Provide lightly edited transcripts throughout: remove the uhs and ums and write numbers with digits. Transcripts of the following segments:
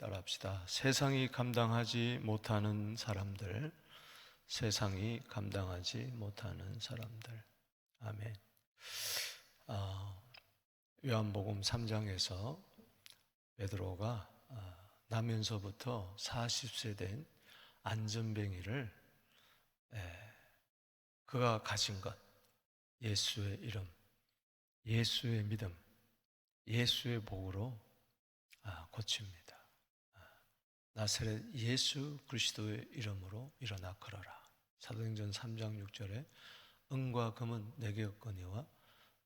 따라합시다. 세상이 감당하지 못하는 사람들, 세상이 감당하지 못하는 사람들. 아멘. 요한복음 3장에서 베드로가 나면서부터 40세 된 안전뱅이를 그가 가진 것, 예수의 이름, 예수의 믿음, 예수의 복으로 고칩니다. 나사렛 예수 그리스도의 이름으로 일어나 걸어라. 사도행전 3장 6절에 은과 금은 내게 없거니와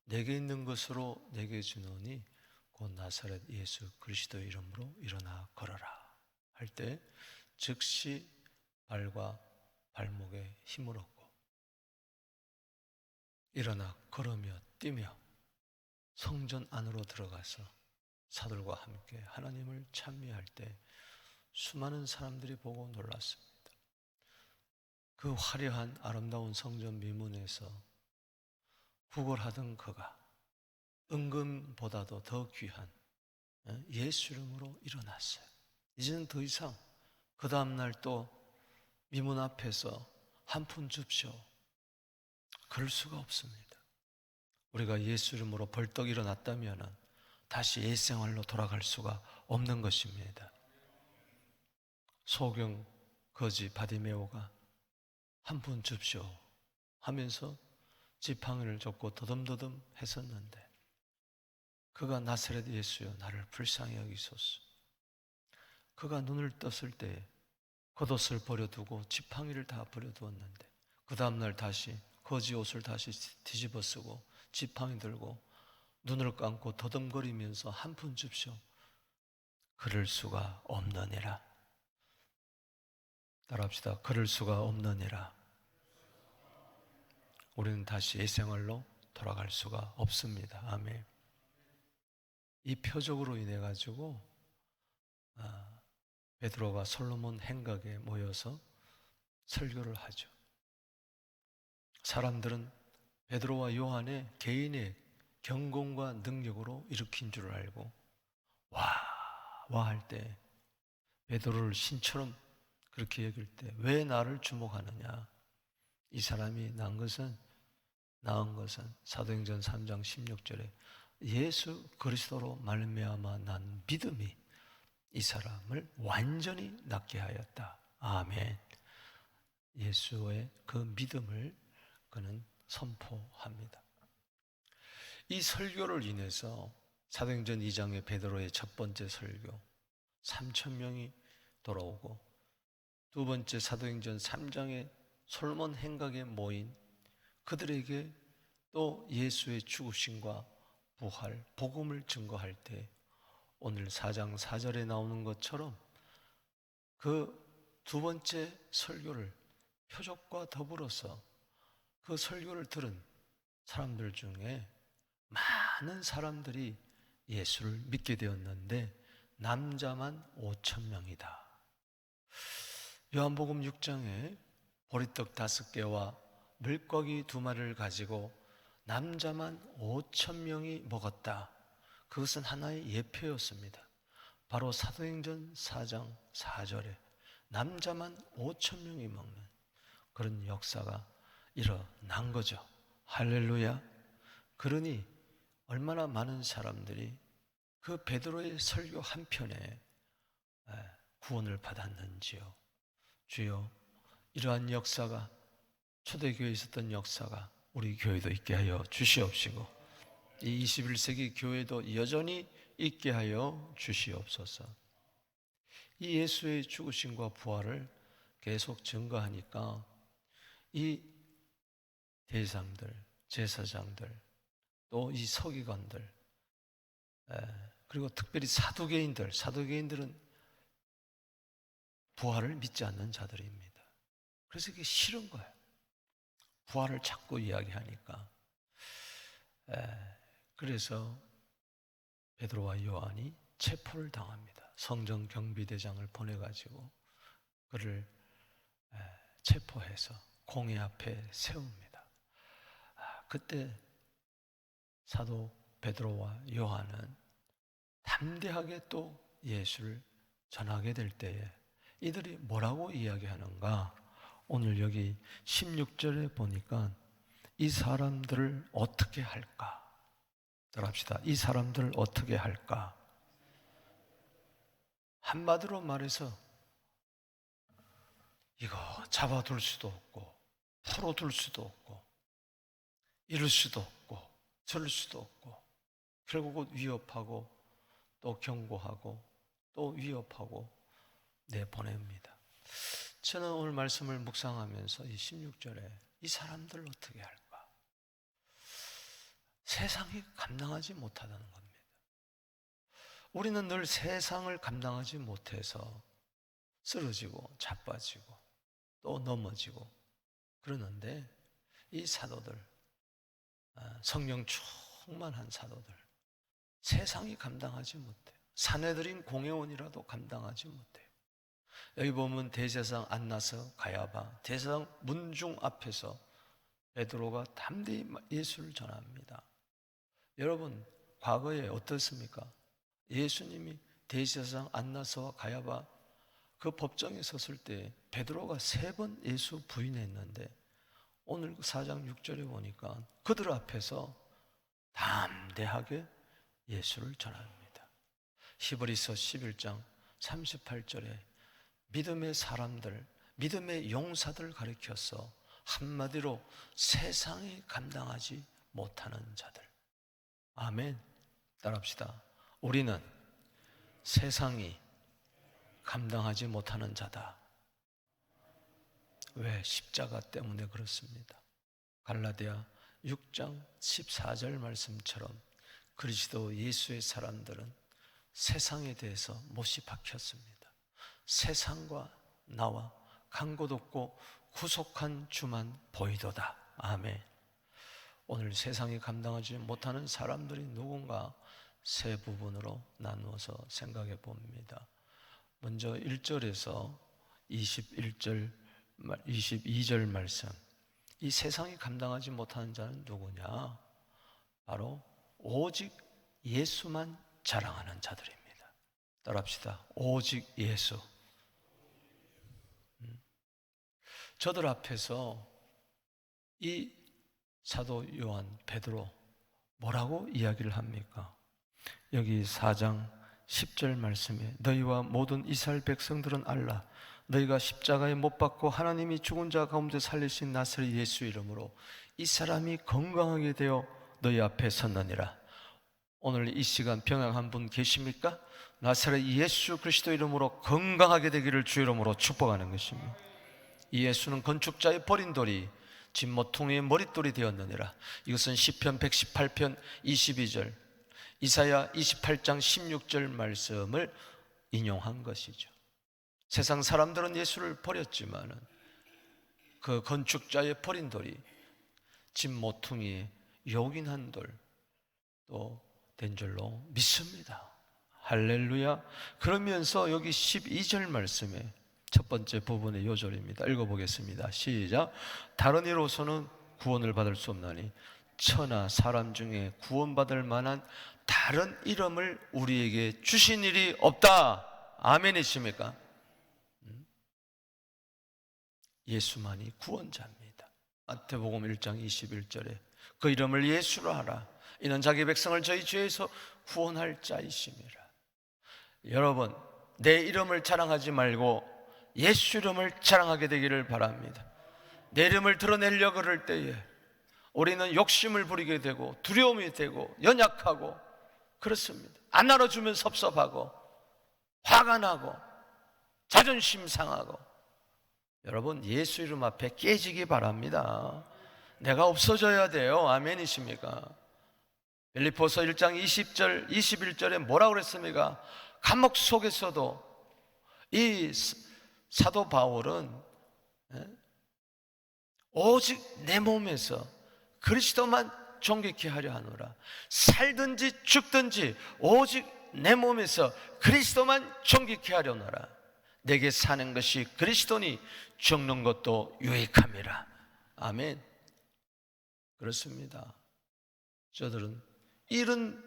내게 있는 것으로 내게 주노니 곧 나사렛 예수 그리스도의 이름으로 일어나 걸어라 할 때 즉시 발과 발목에 힘을 얻고 일어나 걸으며 뛰며 성전 안으로 들어가서 사도들과 함께 하나님을 찬미할 때 수많은 사람들이 보고 놀랐습니다. 그 화려한 아름다운 성전 미문에서 구걸하던 그가 은금보다도 더 귀한 예수 이름으로 일어났어요. 이제는 더 이상 그 다음날 또 미문 앞에서 한 푼 줍쇼 그럴 수가 없습니다. 우리가 예수 이름으로 벌떡 일어났다면 다시 옛생활로 돌아갈 수가 없는 것입니다. 소경 거지 바디메오가 한 푼 줍쇼 하면서 지팡이를 줬고 더듬더듬 했었는데 그가 나사렛 예수여 나를 불쌍히 여기소서. 그가 눈을 떴을 때 겉옷을 버려두고 지팡이를 다 버려두었는데 그 다음날 다시 거지 옷을 다시 뒤집어 쓰고 지팡이 들고 눈을 감고 더듬거리면서 한 푼 줍쇼. 그럴 수가 없느니라. 따라합시다. 그럴 수가 없느니라. 우리는 다시 옛생활로 돌아갈 수가 없습니다. 아멘. 이 표적으로 인해 가지고 베드로가 솔로몬 행각에 모여서 설교를 하죠. 사람들은 베드로와 요한의 개인의 경공과 능력으로 일으킨 줄 알고 와 할 때 베드로를 신처럼 그렇게 여길 때 왜 나를 주목하느냐? 이 사람이 낳은 것은 사도행전 3장 16절에 예수 그리스도로 말미암아 난 믿음이 이 사람을 완전히 낫게 하였다. 아멘. 예수의 그 믿음을 그는 선포합니다. 이 설교를 인해서 사도행전 2장의 베드로의 첫 번째 설교 3,000명이 돌아오고 두 번째 사도행전 3장의 솔로몬 행각에 모인 그들에게 또 예수의 죽으심과 부활, 복음을 증거할 때 오늘 4장 4절에 나오는 것처럼 그 두 번째 설교를 표적과 더불어서 그 설교를 들은 사람들 중에 많은 사람들이 예수를 믿게 되었는데 남자만 5,000명이다. 요한복음 6장에 보리떡 5개와 물고기 2마리를 가지고 남자만 5,000명이 먹었다. 그것은 하나의 예표였습니다. 바로 사도행전 4장 4절에 남자만 5,000명이 먹는 그런 역사가 일어난 거죠. 할렐루야. 그러니 얼마나 많은 사람들이 그 베드로의 설교 한 편에 구원을 받았는지요. 주여, 이러한 역사가 초대교회에 있었던 역사가 우리 교회도 있게 하여 주시옵시고 이 21세기 교회도 여전히 있게 하여 주시옵소서. 이 예수의 죽으심과 부활을 계속 증거하니까 이 대상들, 제사장들, 또 이 서기관들, 그리고 특별히 사두개인들은 부활을 믿지 않는 자들입니다. 그래서 이게 싫은 거예요. 부활을 자꾸 이야기하니까. 그래서 베드로와 요한이 체포를 당합니다. 성전 경비대장을 보내가지고 그를 체포해서 공회 앞에 세웁니다. 그때 사도 베드로와 요한은 담대하게 또 예수를 전하게 될 때에 이들이 뭐라고 이야기하는가? 오늘 여기 16절에 보니까 이 사람들을 어떻게 할까? 따라합시다. 이 사람들을 어떻게 할까? 한마디로 말해서 이거 잡아둘 수도 없고 풀어둘 수도 없고 이럴 수도 없고 저럴 수도 없고 결국은 위협하고 또 경고하고 또 위협하고 내보냅니다. 저는 오늘 말씀을 묵상하면서 이 16절에 이 사람들을 어떻게 할까? 세상이 감당하지 못하다는 겁니다. 우리는 늘 세상을 감당하지 못해서 쓰러지고 자빠지고 또 넘어지고 그러는데 이 사도들, 성령 충만한 사도들, 세상이 감당하지 못해요. 사내들인 공회원이라도 감당하지 못해요. 여기 보면 대제사장 안나서 가야바, 대제사장 문중 앞에서 베드로가 담대히 예수를 전합니다. 여러분, 과거에 어떻습니까? 예수님이 대제사장 안나서와 가야바 그 법정에 섰을 때 베드로가 3번 예수 부인했는데 오늘 4장 6절에 보니까 그들 앞에서 담대하게 예수를 전합니다. 히브리서 11장 38절에 믿음의 사람들, 믿음의 용사들 가리켜서 한마디로 세상이 감당하지 못하는 자들. 아멘. 따라합시다. 우리는 세상이 감당하지 못하는 자다. 왜? 십자가 때문에 그렇습니다. 갈라디아 6장 14절 말씀처럼 그리스도 예수의 사람들은 세상에 대해서 못이 박혔습니다. 세상과 나와 간 곳 없고 구속한 주만 보이도다. 아멘. 오늘 세상이 감당하지 못하는 사람들이 누군가 세 부분으로 나누어서 생각해 봅니다. 먼저 1절에서 21절, 22절 말씀. 이 세상이 감당하지 못하는 자는 누구냐? 바로 오직 예수만 자랑하는 자들입니다. 따라합시다. 오직 예수. 저들 앞에서 이 사도 요한 베드로 뭐라고 이야기를 합니까? 여기 4장 10절 말씀에 너희와 모든 이스라엘 백성들은 알라. 너희가 십자가에 못 박고 하나님이 죽은 자 가운데 살리신 나사렛 예수 이름으로 이 사람이 건강하게 되어 너희 앞에 섰느니라. 오늘 이 시간 병약한 분 계십니까? 나사렛 예수 그리스도 이름으로 건강하게 되기를 주 이름으로 축복하는 것입니다. 이 예수는 건축자의 버린 돌이 진모퉁이의 머릿돌이 되었느니라. 이것은 시편 118편 22절, 이사야 28장 16절 말씀을 인용한 것이죠. 세상 사람들은 예수를 버렸지만 그 건축자의 버린 돌이 진모퉁이의 요긴한 돌 또 된 줄로 믿습니다. 할렐루야. 그러면서 여기 12절 말씀에 첫 번째 부분의 요절입니다. 읽어보겠습니다. 시작. 다른 이로서는 구원을 받을 수 없나니 천하 사람 중에 구원받을 만한 다른 이름을 우리에게 주신 일이 없다. 아멘이십니까? 예수만이 구원자입니다. 마태복음 1장 21절에 그 이름을 예수로 하라. 이는 자기 백성을 저희 죄에서 구원할 자이심이라. 여러분, 내 이름을 자랑하지 말고 예수 이름을 자랑하게 되기를 바랍니다. 내 이름을 드러내려고 그럴 때에 우리는 욕심을 부리게 되고 두려움이 되고 연약하고 그렇습니다. 안 알아주면 섭섭하고 화가 나고 자존심 상하고. 여러분, 예수 이름 앞에 깨지기 바랍니다. 내가 없어져야 돼요. 아멘이십니까? 빌립보서 1장 20절 21절에 뭐라고 그랬습니까? 감옥 속에서도 이 사도 바울은 오직 내 몸에서 그리스도만 존귀케 하려 하노라. 살든지 죽든지 오직 내 몸에서 그리스도만 존귀케 하려노라. 내게 사는 것이 그리스도니 죽는 것도 유익함이라. 아멘. 그렇습니다. 저들은 이런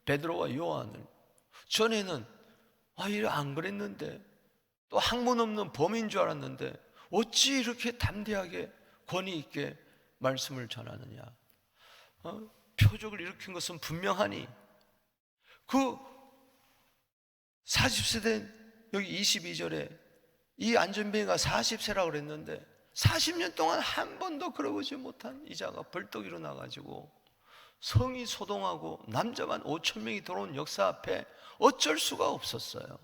베드로와 요한을 전에는 이래 안 그랬는데, 또 학문 없는 범인 줄 알았는데 어찌 이렇게 담대하게 권위 있게 말씀을 전하느냐. 표적을 일으킨 것은 분명하니 그 40세 된 여기 22절에 이 안전뱅이가 40세라고 그랬는데 40년 동안 한 번도 걸어보지 못한 이자가 벌떡 일어나가지고 성이 소동하고 남자만 5,000명이 들어온 역사 앞에 어쩔 수가 없었어요.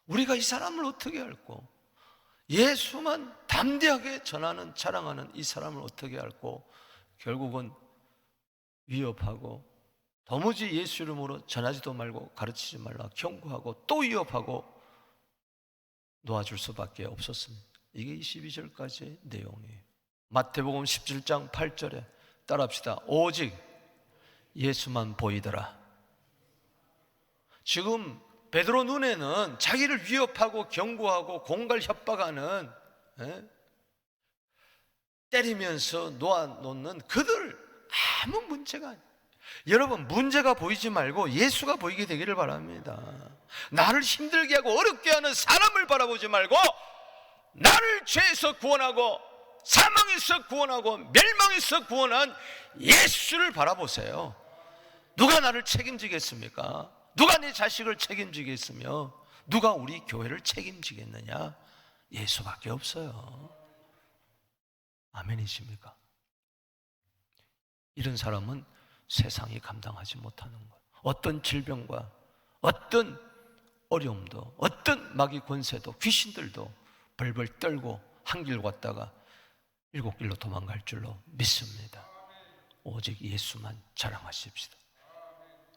우리가 이 사람을 어떻게 알고, 예수만 담대하게 전하는 자랑하는 이 사람을 어떻게 알고, 결국은 위협하고 도무지 예수 이름으로 전하지도 말고 가르치지 말라 경고하고 또 위협하고 놓아줄 수밖에 없었습니다. 이게 22절까지의 내용이에요. 마태복음 17장 8절에 따라합시다. 오직 예수만 보이더라. 지금 베드로 눈에는 자기를 위협하고 경고하고 공갈 협박하는, 때리면서 놓아놓는 그들 아무 문제가 아니에요. 여러분, 문제가 보이지 말고 예수가 보이게 되기를 바랍니다. 나를 힘들게 하고 어렵게 하는 사람을 바라보지 말고 나를 죄에서 구원하고 사망에서 구원하고 멸망에서 구원한 예수를 바라보세요. 누가 나를 책임지겠습니까? 누가 내 자식을 책임지겠으며 누가 우리 교회를 책임지겠느냐? 예수밖에 없어요. 아멘이십니까? 이런 사람은 세상이 감당하지 못하는 거예요. 어떤 질병과 어떤 어려움도 어떤 마귀 권세도 귀신들도 벌벌 떨고 한 길 갔다가 7길로 도망갈 줄로 믿습니다. 오직 예수만 자랑하십시다.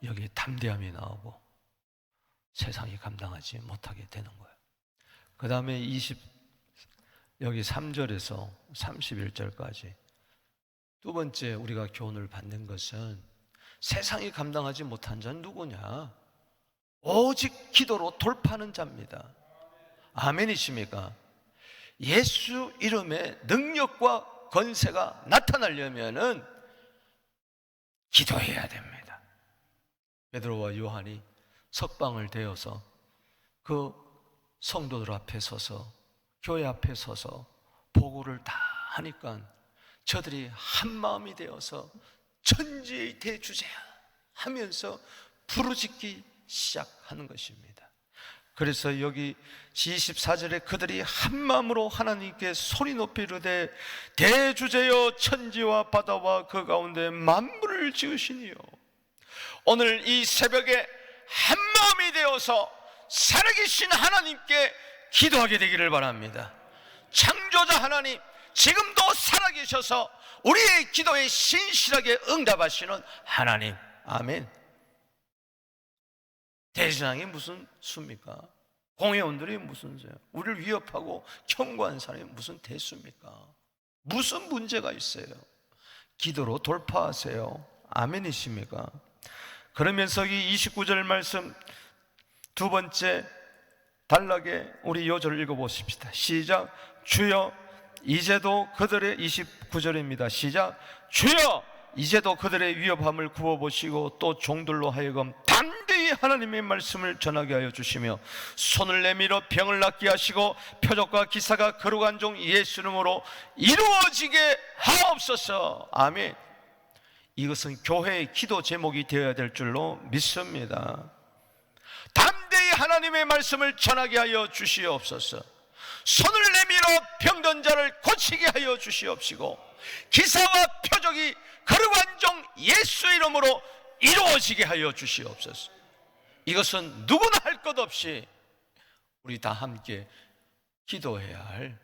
여기에 담대함이 나오고 세상이 감당하지 못하게 되는 거예요. 그 다음에 여기 3절에서 31절까지 두 번째 우리가 교훈을 받는 것은 세상이 감당하지 못한 자는 누구냐? 오직 기도로 돌파하는 자입니다. 아멘이십니까? 예수 이름의 능력과 권세가 나타나려면은 기도해야 됩니다. 베드로와 요한이 석방을 되어서 그 성도들 앞에 서서 교회 앞에 서서 보고를 다 하니까 저들이 한 마음이 되어서 천지의 대주제야 하면서 부르짖기 시작하는 것입니다. 그래서 여기 24절에 그들이 한 마음으로 하나님께 소리 높이 이르되 대주제여 천지와 바다와 그 가운데 만물을 지으시니요. 오늘 이 새벽에 한 마음이 되어서 살아계신 하나님께 기도하게 되기를 바랍니다. 창조자 하나님, 지금도 살아계셔서 우리의 기도에 신실하게 응답하시는 하나님. 아멘. 대제사장이 무슨 수입니까? 공회원들이 무슨 수예요? 우리를 위협하고 경고한 사람이 무슨 대수입니까? 무슨 문제가 있어요? 기도로 돌파하세요. 아멘이십니까? 그러면서 이 29절 말씀 두 번째 단락에 우리 요절을 읽어보십시다. 시작. 주여 이제도 그들의 29절입니다. 시작. 주여 이제도 그들의 위협함을 굽어보시고 또 종들로 하여금 담대히 하나님의 말씀을 전하게 하여 주시며 손을 내밀어 병을 낫게 하시고 표적과 기사가 거룩한 종 예수 이름으로 이루어지게 하옵소서. 아멘. 이것은 교회의 기도 제목이 되어야 될 줄로 믿습니다. 담대히 하나님의 말씀을 전하게 하여 주시옵소서. 손을 내밀어 병든 자를 고치게 하여 주시옵시고 기사와 표적이 거룩한 종 예수 이름으로 이루어지게 하여 주시옵소서. 이것은 누구나 할 것 없이 우리 다 함께 기도해야 할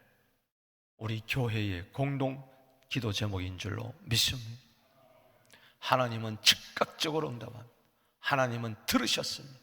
우리 교회의 공동 기도 제목인 줄로 믿습니다. 하나님은 즉각적으로 응답합니다. 하나님은 들으셨습니다.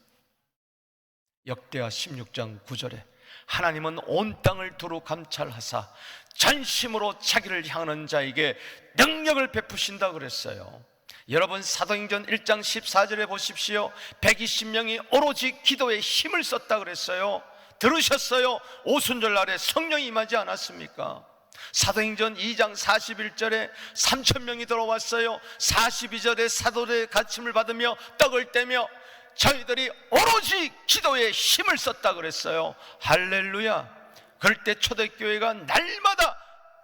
역대하 16장 9절에 하나님은 온 땅을 두루 감찰하사 전심으로 자기를 향하는 자에게 능력을 베푸신다 그랬어요. 여러분 사도행전 1장 14절에 보십시오. 120명이 오로지 기도에 힘을 썼다 그랬어요. 들으셨어요? 오순절 날에 성령이 임하지 않았습니까? 사도행전 2장 41절에 3,000명이 들어왔어요. 42절에 사도들의 가르침을 받으며 떡을 떼며 저희들이 오로지 기도에 힘을 썼다 그랬어요. 할렐루야. 그럴 때 초대교회가 날마다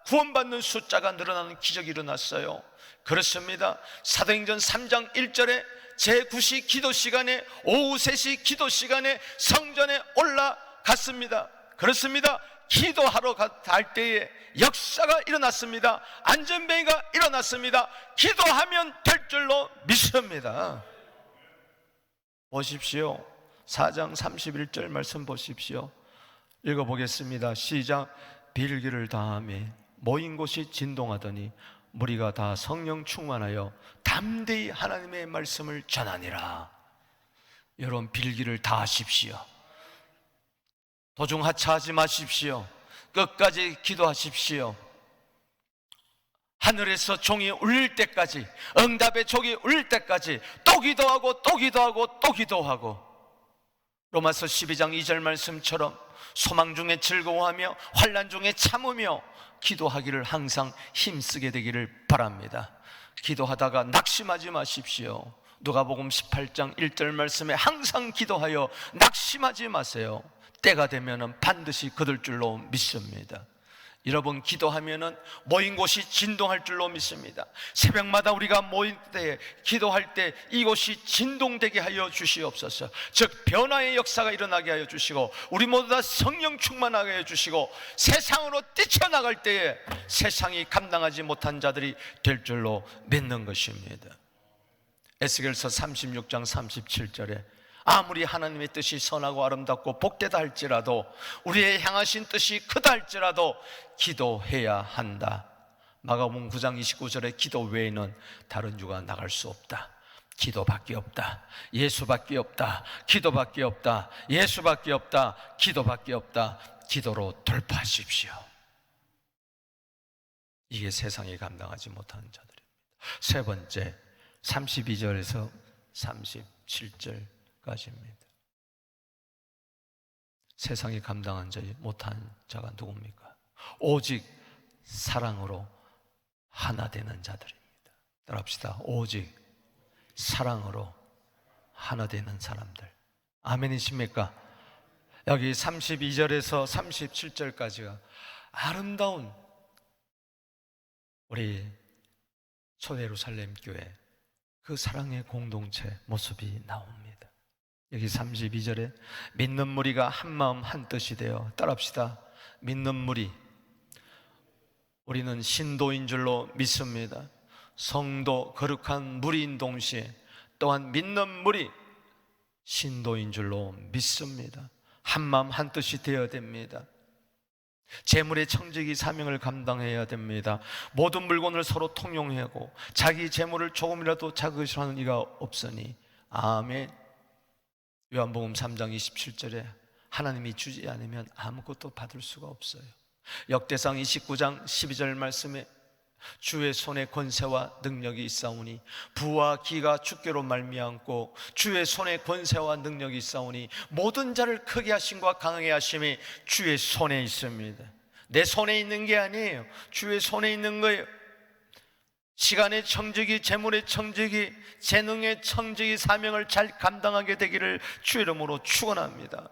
구원받는 숫자가 늘어나는 기적이 일어났어요. 그렇습니다. 사도행전 3장 1절에 제9시 기도 시간에, 오후 3시 기도 시간에 성전에 올라갔습니다. 그렇습니다. 기도하러 갈 때에 역사가 일어났습니다. 안전뱅이가 일어났습니다. 기도하면 될 줄로 믿습니다. 보십시오. 4장 31절 말씀 보십시오. 읽어보겠습니다. 시작. 빌기를 다하며 모인 곳이 진동하더니 무리가 다 성령 충만하여 담대히 하나님의 말씀을 전하니라. 여러분, 빌기를 다하십시오. 도중 하차하지 마십시오. 끝까지 기도하십시오. 하늘에서 종이 울릴 때까지, 응답의 종이 울릴 때까지 또 기도하고 또 기도하고 또 기도하고, 로마서 12장 2절 말씀처럼 소망 중에 즐거워하며 환난 중에 참으며 기도하기를 항상 힘쓰게 되기를 바랍니다. 기도하다가 낙심하지 마십시오. 누가복음 18장 1절 말씀에 항상 기도하여 낙심하지 마세요. 때가 되면 반드시 거둘 줄로 믿습니다. 여러분, 기도하면은 모인 곳이 진동할 줄로 믿습니다. 새벽마다 우리가 모일 때, 기도할 때 이곳이 진동되게 하여 주시옵소서. 즉 변화의 역사가 일어나게 하여 주시고, 우리 모두 다 성령 충만하게 해 주시고, 세상으로 뛰쳐나갈 때에 세상이 감당하지 못한 자들이 될 줄로 믿는 것입니다. 에스겔서 36장 37절에 아무리 하나님의 뜻이 선하고 아름답고 복되다 할지라도, 우리의 향하신 뜻이 크다 할지라도 기도해야 한다. 마가복음 9장 29절에 기도 외에는 다른 유가 나갈 수 없다. 기도밖에 없다. 예수밖에 없다. 기도밖에 없다. 예수밖에 없다. 기도밖에 없다. 기도로 돌파하십시오. 이게 세상이 감당하지 못하는 자들입니다. 세 번째, 32절에서 37절 까지입니다. 세상이 감당하지 못한 자가 누굽니까? 오직 사랑으로 하나 되는 자들입니다. 따라합시다. 오직 사랑으로 하나 되는 사람들. 아멘이십니까? 여기 32절에서 37절까지가 아름다운 우리 초대예루살렘 교회 그 사랑의 공동체 모습이 나옵니다. 여기 32절에 믿는 무리가 한마음 한뜻이 되어, 따라합시다. 믿는 무리, 우리는 신도인 줄로 믿습니다. 성도, 거룩한 무리인 동시에 또한 믿는 무리, 신도인 줄로 믿습니다. 한마음 한뜻이 되어야 됩니다. 재물의 청지기 사명을 감당해야 됩니다. 모든 물건을 서로 통용하고 자기 재물을 조금이라도 자극하는 이가 없으니. 아멘. 요한복음 3장 27절에 하나님이 주지 않으면 아무것도 받을 수가 없어요. 역대상 29장 12절 말씀에 주의 손에 권세와 능력이 있사오니 부와 기가 주께로 말미암고 주의 손에 권세와 능력이 있사오니 모든 자를 크게 하심과 강하게 하심이 주의 손에 있습니다. 내 손에 있는 게 아니에요. 주의 손에 있는 거예요. 시간의 청지기, 재물의 청지기, 재능의 청지기 사명을 잘 감당하게 되기를 주의 이름으로 축원합니다.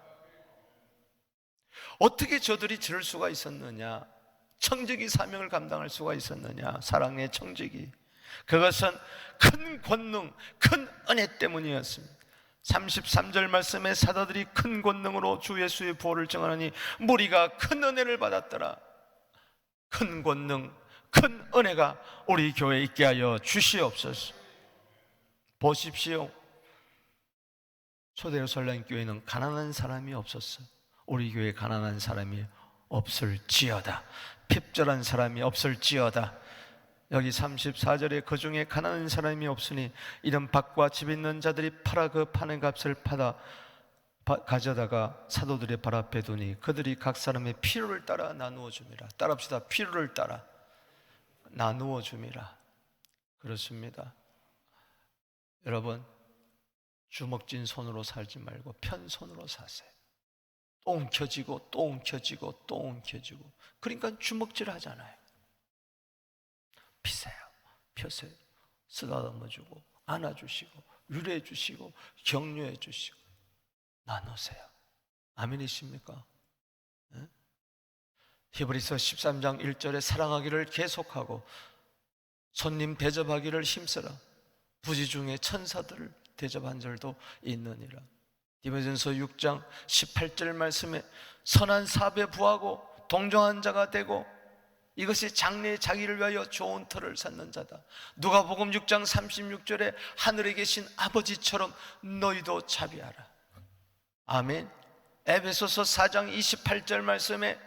어떻게 저들이 저럴 수가 있었느냐? 청지기 사명을 감당할 수가 있었느냐? 사랑의 청지기. 그것은 큰 권능, 큰 은혜 때문이었습니다. 33절 말씀에 사도들이 큰 권능으로 주 예수의 부활을 증언하니 무리가 큰 은혜를 받았더라. 큰 권능, 큰 은혜가 우리 교회에 있게 하여 주시옵소서. 보십시오. 초대예루살렘 교회는 가난한 사람이 없었어요. 우리 교회에 가난한 사람이 없을지어다. 핍절한 사람이 없을지어다. 여기 34절에 그 중에 가난한 사람이 없으니 이런 밭과 집 있는 자들이 팔아 그 파는 값을 가져다가 사도들의 발 앞에 두니 그들이 각 사람의 필요를 따라 나누어 줍니다. 따라합시다. 필요를 따라 나누어 줍니다. 그렇습니다. 여러분, 주먹진 손으로 살지 말고 편손으로 사세요. 또 움켜쥐고 또 움켜쥐고 또 움켜쥐고, 그러니까 주먹질 하잖아요. 피세요, 펴세요, 쓰다듬어주고 안아주시고 위로해 주시고 격려해 주시고 나누세요. 아멘이십니까? 네? 히브리서 13장 1절에 사랑하기를 계속하고 손님 대접하기를 힘쓰라. 부지 중에 천사들을 대접한 절도 있느니라. 디모데전서 6장 18절 말씀에 선한 사업에 부하고 동정한 자가 되고 이것이 장래에 자기를 위하여 좋은 터를 쌓는 자다. 누가복음 6장 36절에 하늘에 계신 아버지처럼 너희도 자비하라. 아멘. 에베소서 4장 28절 말씀에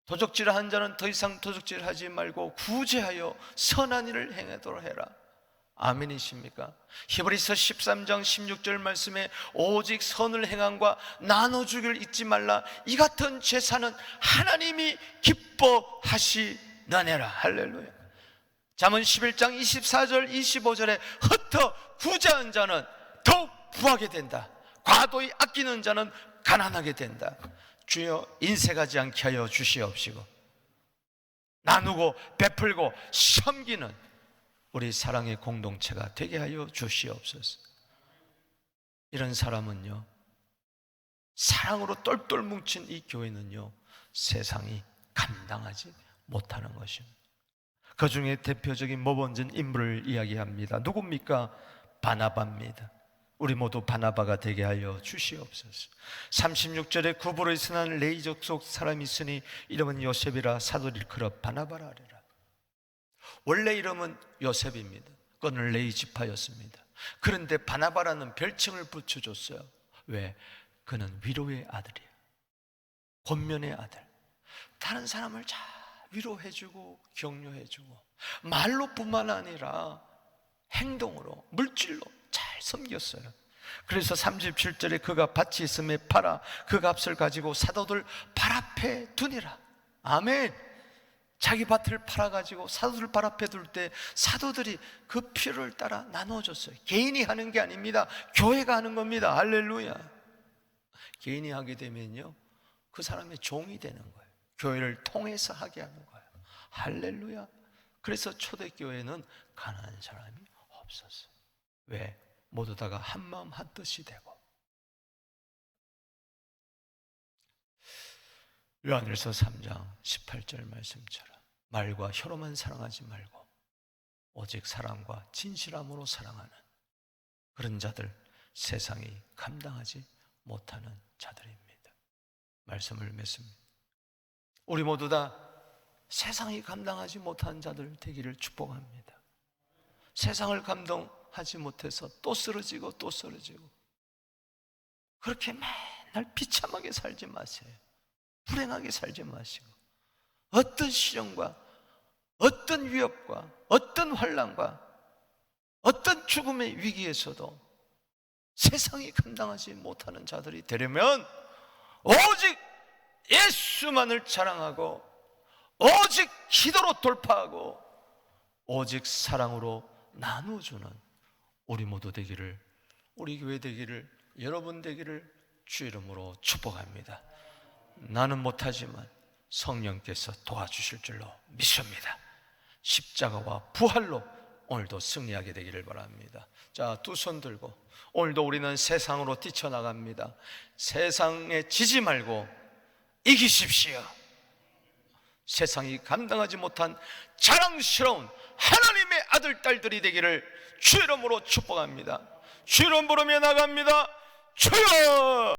도적질한 자는 더 이상 도적질하지 말고 구제하여 선한 일을 행하도록 해라. 아멘이십니까? 히브리서 13장 16절 말씀에 오직 선을 행함과 나눠주기를 잊지 말라. 이 같은 제사는 하나님이 기뻐하시느니라. 할렐루야. 잠언 11장 24절 25절에 흩어 구제한 자는 더욱 부하게 된다. 과도히 아끼는 자는 가난하게 된다. 주여 인색하지 않게 하여 주시옵시고 나누고 베풀고 섬기는 우리 사랑의 공동체가 되게 하여 주시옵소서. 이런 사람은요, 사랑으로 똘똘 뭉친 이 교회는요, 세상이 감당하지 못하는 것입니다. 그 중에 대표적인 모범진 인물을 이야기합니다. 누굽니까? 바나바입니다. 우리 모두 바나바가 되게 하여 주시옵소서. 36절에 구부로 선한 레위 족속 사람이 있으니 이름은 요셉이라 사도를 일컬어 바나바라 하리라. 원래 이름은 요셉입니다. 그는 레위 지파였습니다. 그런데 바나바라는 별칭을 붙여줬어요. 왜? 그는 위로의 아들이에요. 권면의 아들. 다른 사람을 잘 위로해주고 격려해주고 말로뿐만 아니라 행동으로 물질로 잘 섬겼어요. 그래서 37절에 그가 밭이 있음에 팔아 그 값을 가지고 사도들 발 앞에 두니라. 아멘. 자기 밭을 팔아가지고 사도들 발 앞에 둘 때 사도들이 그 필요를 따라 나눠줬어요. 개인이 하는 게 아닙니다. 교회가 하는 겁니다. 할렐루야. 개인이 하게 되면요, 그 사람의 종이 되는 거예요. 교회를 통해서 하게 하는 거예요. 할렐루야. 그래서 초대교회는 가난한 사람이 없었어요. 왜? 모두 다가 한 마음 한 뜻이 되고. 요한일서 3장 18절 말씀처럼 말과 혀로만 사랑하지 말고 오직 사랑과 진실함으로 사랑하는 그런 자들, 세상이 감당하지 못하는 자들입니다. 말씀을 맺습니다. 우리 모두 다 세상이 감당하지 못하는 자들 되기를 축복합니다. 세상을 감당하지 못해서 또 쓰러지고 또 쓰러지고 그렇게 맨날 비참하게 살지 마세요. 불행하게 살지 마시고 어떤 시련과 어떤 위협과 어떤 환난과 어떤 죽음의 위기에서도 세상이 감당하지 못하는 자들이 되려면 오직 예수만을 자랑하고 오직 기도로 돌파하고 오직 사랑으로 나누어주는 우리 모두 되기를, 우리 교회 되기를, 여러분 되기를 주 이름으로 축복합니다. 나는 못하지만 성령께서 도와주실 줄로 믿습니다. 십자가와 부활로 오늘도 승리하게 되기를 바랍니다. 자, 두 손 들고 오늘도 우리는 세상으로 뛰쳐나갑니다. 세상에 지지 말고 이기십시오. 세상이 감당하지 못한 자랑스러운 하나님의 아들, 딸들이 되기를 주 이름으로 축복합니다. 주 이름 부르며 나갑니다. 주여!